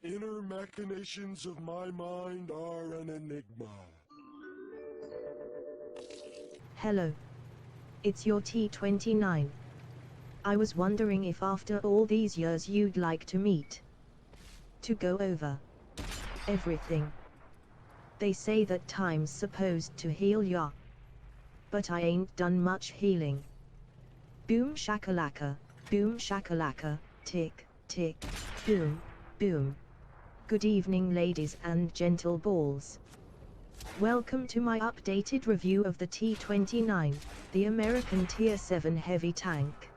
inner machinations of my mind are an enigma. Hello. It's your T29. I was wondering if after all these years you'd like to meet. To go over everything. They say that time's supposed to heal ya. But I ain't done much healing. Boom shakalaka, tick, tick, boom, boom. Good evening ladies and gentle balls. Welcome to my updated review of the T29, the American Tier 7 heavy tank.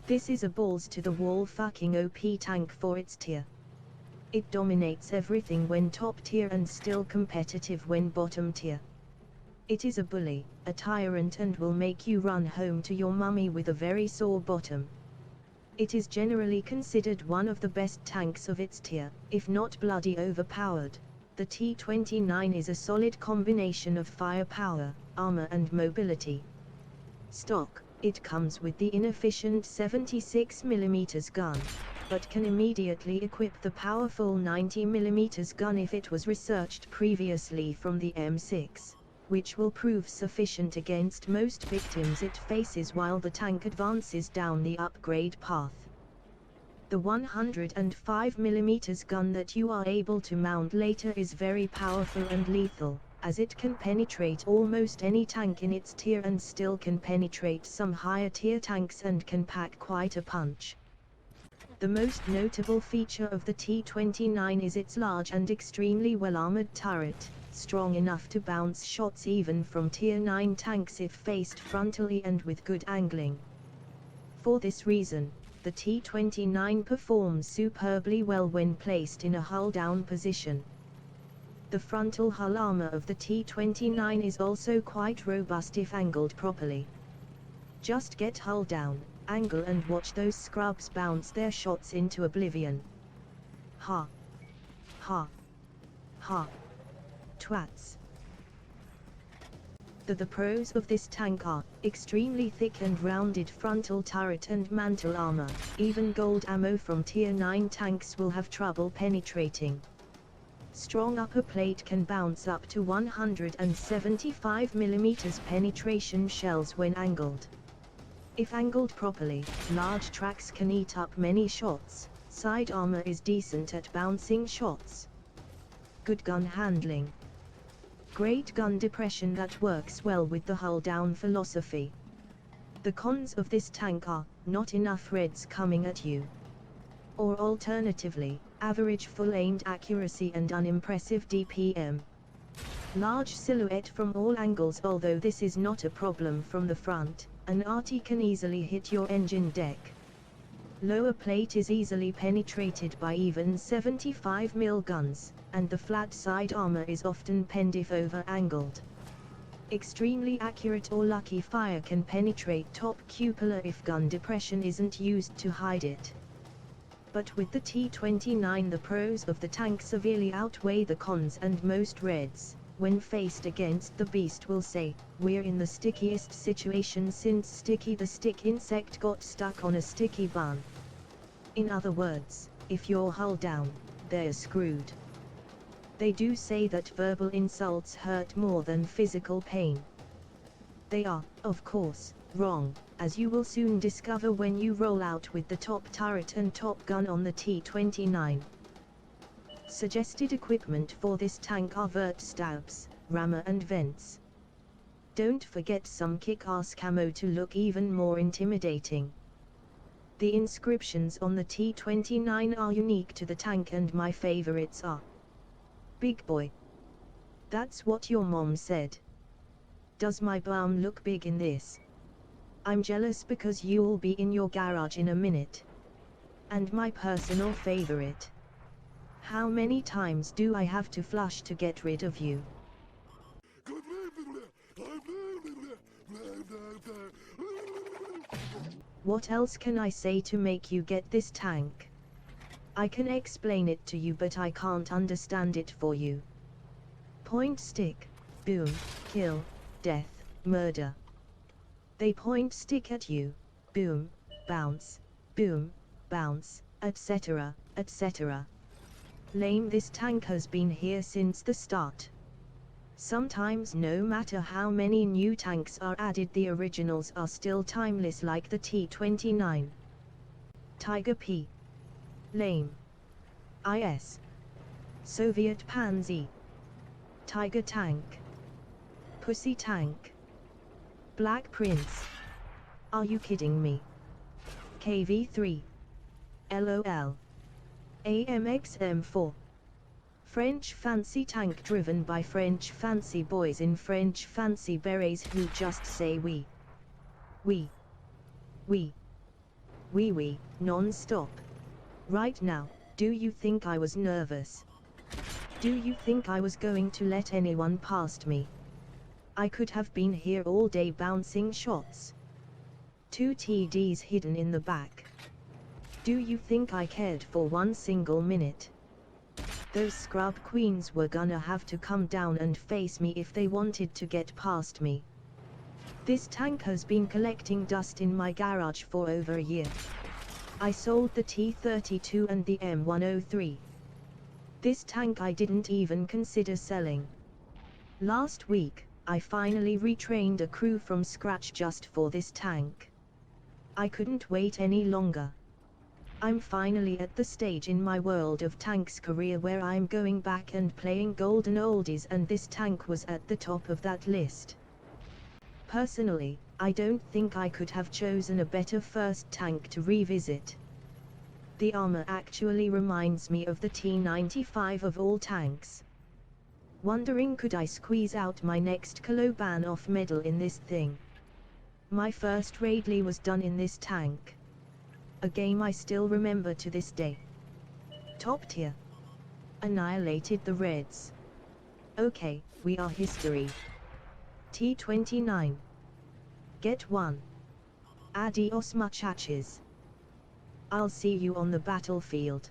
This is a balls to the wall fucking OP tank for its tier. It dominates everything when top tier and still competitive when bottom tier. It is a bully, a tyrant, and will make you run home to your mummy with a very sore bottom. It is generally considered one of the best tanks of its tier, if not bloody overpowered. The T29 is a solid combination of firepower, armor and mobility. Stock, it comes with the inefficient 76mm gun, but can immediately equip the powerful 90mm gun if it was researched previously from the M6, which will prove sufficient against most victims it faces while the tank advances down the upgrade path. The 105mm gun that you are able to mount later is very powerful and lethal, as it can penetrate almost any tank in its tier and still can penetrate some higher tier tanks and can pack quite a punch. The most notable feature of the T29 is its large and extremely well-armored turret, strong enough to bounce shots even from Tier 9 tanks if faced frontally and with good angling. For this reason, the T29 performs superbly well when placed in a hull-down position. The frontal hull armor of the T29 is also quite robust if angled properly. Just get hull down, angle and watch those scrubs bounce their shots into oblivion. Ha! Ha! Ha! Twats. The pros of this tank are, extremely thick and rounded frontal turret and mantle armor. Even gold ammo from Tier 9 tanks will have trouble penetrating. Strong upper plate can bounce up to 175mm penetration shells when angled. If angled properly, large tracks can eat up many shots. Side armor is decent at bouncing shots. Good gun handling. Great gun depression that works well with the hull down philosophy. The cons of this tank are, not enough reds coming at you. Or alternatively, average full aimed accuracy and unimpressive DPM. Large silhouette from all angles. Although this is not a problem from the front, an arty can easily hit your engine deck. Lower plate is easily penetrated by even 75mm guns, and the flat side armor is often penned if over-angled. Extremely accurate or lucky fire can penetrate top cupola if gun depression isn't used to hide it. But with the T29 the pros of the tank severely outweigh the cons, and most reds, when faced against the beast, will say, "We're in the stickiest situation since Sticky the stick insect got stuck on a sticky bun." In other words, if you're hull down, they're screwed. They do say that verbal insults hurt more than physical pain. They are, of course, wrong, as you will soon discover when you roll out with the top turret and top gun on the T29. Suggested equipment for this tank are vert stabs, rammer and vents. Don't forget some kick-ass camo to look even more intimidating. The inscriptions on the T29 are unique to the tank, and my favorites are: Big boy. That's what your mom said. Does my bum look big in this? I'm jealous because you'll be in your garage in a minute. And my personal favorite: how many times do I have to flush to get rid of you? What else can I say to make you get this tank? I can explain it to you, but I can't understand it for you. Point stick, boom, kill, death, murder. They point stick at you, boom, bounce, etc., etc. Lame, this tank has been here since the start. Sometimes no matter how many new tanks are added, the originals are still timeless, like the T29. Tiger P. Lame. IS. Soviet Pansy. Tiger Tank. Pussy Tank. Black Prince. Are you kidding me? KV3. LOL. AMXM4. French fancy tank driven by French fancy boys in French fancy berets who just say we, non-stop. Right now, do you think I was nervous? Do you think I was going to let anyone past me? I could have been here all day bouncing shots. 2 TDs hidden in the back. Do you think I cared for one single minute? Those scrub queens were gonna have to come down and face me if they wanted to get past me. This tank has been collecting dust in my garage for over a year. I sold the T32 and the M103. This tank I didn't even consider selling. Last week, I finally retrained a crew from scratch just for this tank. I couldn't wait any longer. I'm finally at the stage in my World of Tanks career where I'm going back and playing golden oldies, and this tank was at the top of that list. Personally, I don't think I could have chosen a better first tank to revisit. The armor actually reminds me of the T95 of all tanks. Wondering could I squeeze out my next Koloban off medal in this thing. My first raidly was done in this tank. A game I still remember to this day. Top tier. Annihilated the Reds. Okay, we are history. T29. Get one. Adios muchachos. I'll see you on the battlefield.